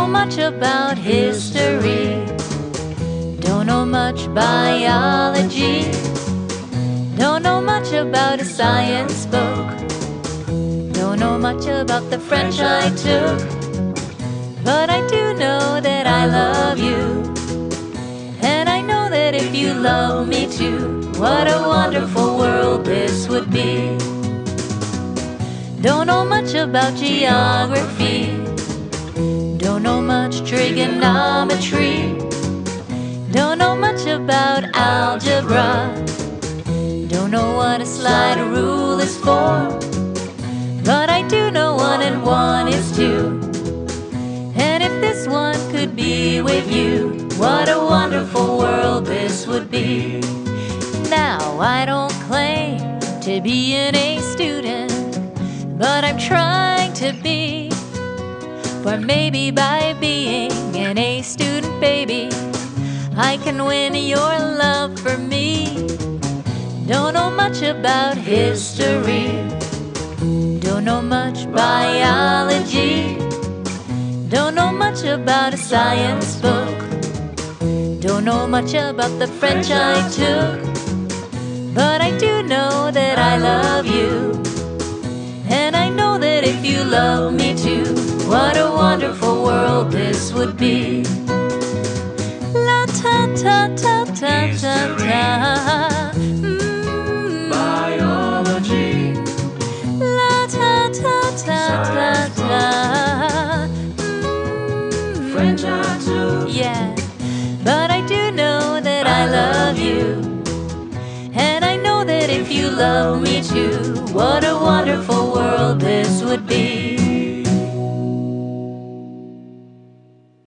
much about history, don't know much biology, don't know much about a science book, don't know much about the French I took, but I do know that I love you, and I know that if you love me too, what a wonderful world this would be. Don't know much about geography, don't know much trigonometry, don't know much about algebra, don't know what a slide rule is for, but I do know 1 and 1 is 2. And if this one could be with you, what a wonderful world this would be. Now I don't claim to be an A student, but I'm trying to be. For maybe by being an A student, baby, I can win your love for me. Don't know much about history, don't know much biology, don't know much about a science book, don't know much about the French I took, but I do know that I love you, and I know that if you love me too, what a wonderful world this would be. La ta ta ta ta ta ta. Biology. La ta ta ta ta ta. French I took. Yeah, but I do know that I love you, and I know that if you love me too, what a wonderful world this would be.